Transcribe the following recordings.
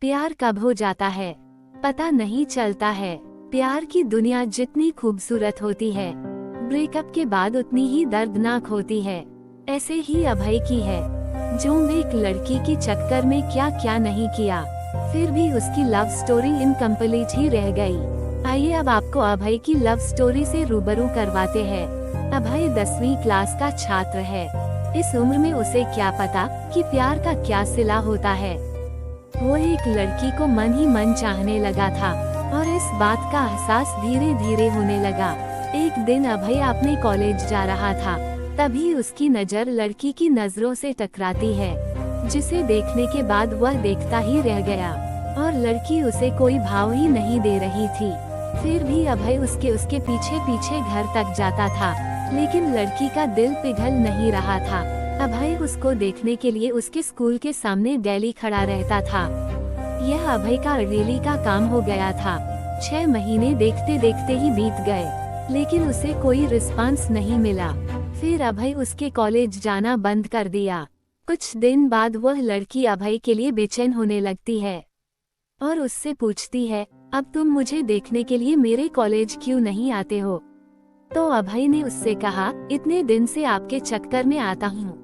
प्यार कब हो जाता है पता नहीं चलता है। प्यार की दुनिया जितनी खूबसूरत होती है, ब्रेकअप के बाद उतनी ही दर्दनाक होती है। ऐसे ही अभय की है, जो एक लड़की की चक्कर में क्या क्या नहीं किया, फिर भी उसकी लव स्टोरी इनकम्प्लीट ही रह गई। आइए अब आपको अभय की लव स्टोरी से रूबरू करवाते हैं। अभय 10वीं क्लास का छात्र है। इस उम्र में उसे क्या पता कि प्यार का क्या सिला होता है। वो एक लड़की को मन ही मन चाहने लगा था और इस बात का एहसास धीरे धीरे होने लगा। एक दिन अभय अपने कॉलेज जा रहा था, तभी उसकी नज़र लड़की की नजरों से टकराती है, जिसे देखने के बाद वह देखता ही रह गया और लड़की उसे कोई भाव ही नहीं दे रही थी। फिर भी अभय उसके पीछे पीछे घर तक जाता था, लेकिन लड़की का दिल पिघल नहीं रहा था। अभय उसको देखने के लिए उसके स्कूल के सामने डेली खड़ा रहता था। यह अभय का डेली का काम हो गया था। 6 महीने देखते देखते ही बीत गए, लेकिन उसे कोई रिस्पांस नहीं मिला। फिर अभय उसके कॉलेज जाना बंद कर दिया। कुछ दिन बाद वह लड़की अभय के लिए बेचैन होने लगती है और उससे पूछती है, अब तुम मुझे देखने के लिए मेरे कॉलेज क्यों नहीं आते हो? तो अभय ने उससे कहा, इतने दिन से आपके चक्कर में आता हूँ,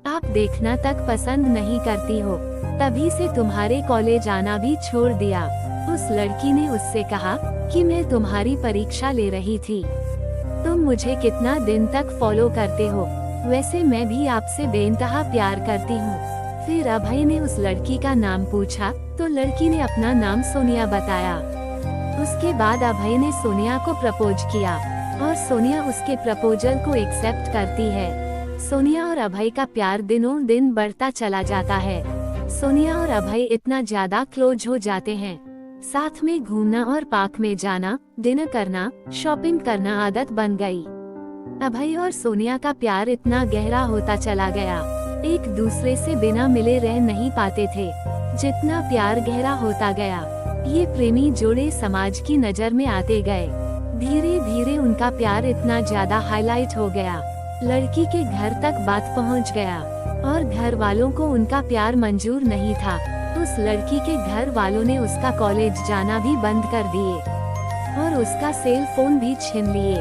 आप देखना तक पसंद नहीं करती हो, तभी से तुम्हारे कॉलेज आना भी छोड़ दिया। उस लड़की ने उससे कहा कि मैं तुम्हारी परीक्षा ले रही थी, तुम मुझे कितना दिन तक फॉलो करते हो, वैसे मैं भी आपसे बेइंतहा प्यार करती हूँ। फिर अभय ने उस लड़की का नाम पूछा तो लड़की ने अपना नाम सोनिया बताया। उसके बाद अभय ने सोनिया को प्रपोज किया और सोनिया उसके प्रपोजल को एक्सेप्ट करती है। सोनिया और अभय का प्यार दिनों दिन बढ़ता चला जाता है। सोनिया और अभय इतना ज्यादा क्लोज हो जाते हैं, साथ में घूमना और पार्क में जाना, डिनर करना, शॉपिंग करना आदत बन गई। अभय और सोनिया का प्यार इतना गहरा होता चला गया, एक दूसरे से बिना मिले रह नहीं पाते थे। जितना प्यार गहरा होता गया, ये प्रेमी जोड़े समाज की नजर में आते गए। धीरे धीरे उनका प्यार इतना ज्यादा हाईलाइट हो गया, लड़की के घर तक बात पहुंच गया और घर वालों को उनका प्यार मंजूर नहीं था। उस लड़की के घर वालों ने उसका कॉलेज जाना भी बंद कर दिए और उसका सेल फोन भी छीन लिए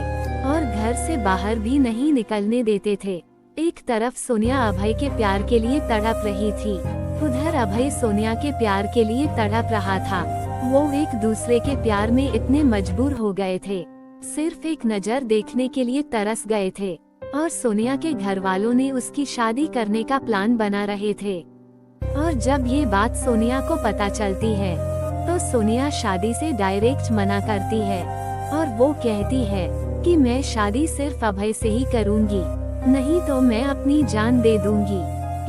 और घर से बाहर भी नहीं निकलने देते थे। एक तरफ सोनिया अभय के प्यार के लिए तड़प रही थी, उधर अभय सोनिया के प्यार के लिए तड़प रहा था। वो एक दूसरे के प्यार में इतने मजबूर हो गए थे, सिर्फ एक नजर देखने के लिए तरस गए थे और सोनिया के घर वालों ने उसकी शादी करने का प्लान बना रहे थे। और जब ये बात सोनिया को पता चलती है तो सोनिया शादी से डायरेक्ट मना करती है और वो कहती है कि मैं शादी सिर्फ अभय से ही करूंगी, नहीं तो मैं अपनी जान दे दूंगी।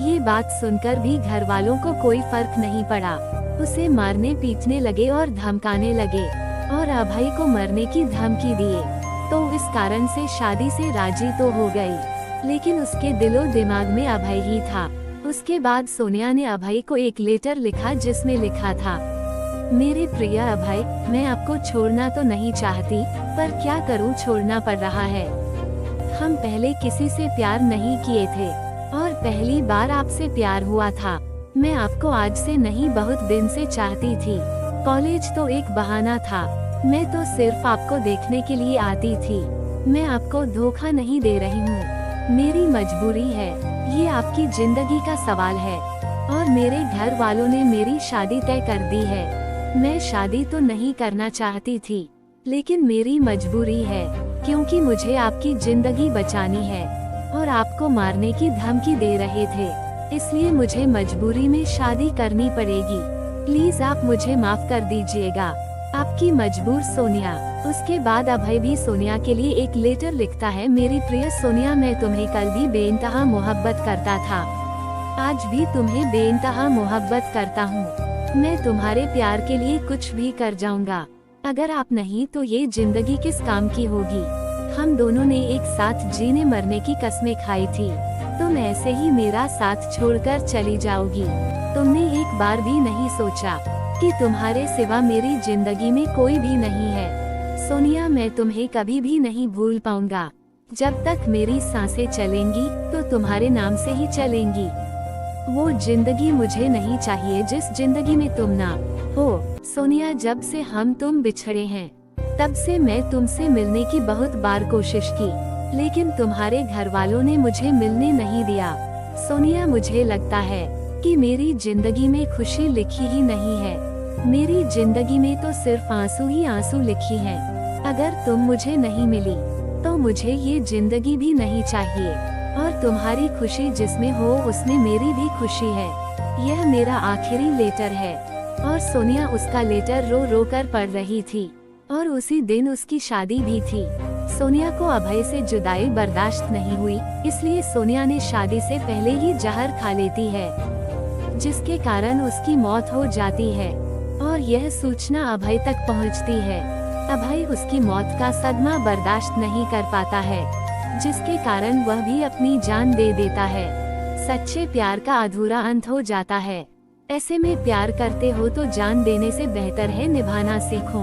ये बात सुनकर भी घर वालों को कोई फर्क नहीं पड़ा, उसे मारने पीटने लगे और धमकाने लगे और अभय को मरने की धमकी दिए। तो इस कारण से शादी से राजी तो हो गई, लेकिन उसके दिलो दिमाग में अभय ही था। उसके बाद सोनिया ने अभय को एक लेटर लिखा, जिसमें लिखा था, मेरे प्रिय अभय, मैं आपको छोड़ना तो नहीं चाहती, पर क्या करूं, छोड़ना पड़ रहा है। हम पहले किसी से प्यार नहीं किए थे और पहली बार आपसे प्यार हुआ था। मैं आपको आज से नहीं, बहुत दिन से चाहती थी। कॉलेज तो एक बहाना था, मैं तो सिर्फ आपको देखने के लिए आती थी। मैं आपको धोखा नहीं दे रही हूँ, मेरी मजबूरी है, ये आपकी जिंदगी का सवाल है और मेरे घर वालों ने मेरी शादी तय कर दी है। मैं शादी तो नहीं करना चाहती थी, लेकिन मेरी मजबूरी है, क्योंकि मुझे आपकी जिंदगी बचानी है और आपको मारने की धमकी दे रहे थे, इसलिए मुझे मजबूरी में शादी करनी पड़ेगी। प्लीज आप मुझे माफ कर दीजिएगा, आपकी मजबूर सोनिया। उसके बाद अभय भी सोनिया के लिए एक लेटर लिखता है, मेरी प्रिय सोनिया, मैं तुम्हें कल भी बेइंतहा मोहब्बत करता था, आज भी तुम्हें बेइंतहा मोहब्बत करता हूँ। मैं तुम्हारे प्यार के लिए कुछ भी कर जाऊंगा, अगर आप नहीं तो ये जिंदगी किस काम की होगी। हम दोनों ने एक साथ जीने मरने की कस्में खाई थी, तुम ऐसे ही मेरा साथ छोड़कर चली जाओगी। तुमने एक बार भी नहीं सोचा कि तुम्हारे सिवा मेरी जिंदगी में कोई भी नहीं है। सोनिया, मैं तुम्हें कभी भी नहीं भूल पाऊंगा, जब तक मेरी सांसें चलेंगी तो तुम्हारे नाम से ही चलेंगी। वो जिंदगी मुझे नहीं चाहिए जिस जिंदगी में तुम ना हो। सोनिया, जब से हम तुम बिछड़े हैं तब से मैं तुमसे मिलने की बहुत बार कोशिश की, लेकिन तुम्हारे घर वालों ने मुझे मिलने नहीं दिया। सोनिया, मुझे लगता है कि मेरी जिंदगी में खुशी लिखी ही नहीं है। मेरी जिंदगी में तो सिर्फ आंसू ही आंसू लिखी हैं। अगर तुम मुझे नहीं मिली तो मुझे ये जिंदगी भी नहीं चाहिए, और तुम्हारी खुशी जिसमें हो उसमें मेरी भी खुशी है। यह मेरा आखिरी लेटर है। और सोनिया उसका लेटर रो रो कर पढ़ रही थी, और उसी दिन उसकी शादी भी थी। सोनिया को अभय से जुदाई बर्दाश्त नहीं हुई, इसलिए सोनिया ने शादी से पहले ही जहर खा लेती है, जिसके कारण उसकी मौत हो जाती है। और यह सूचना अभय तक पहुंचती है। अभय उसकी मौत का सदमा बर्दाश्त नहीं कर पाता है, जिसके कारण वह भी अपनी जान दे देता है। सच्चे प्यार का अधूरा अंत हो जाता है। ऐसे में प्यार करते हो तो जान देने से बेहतर है निभाना सीखो।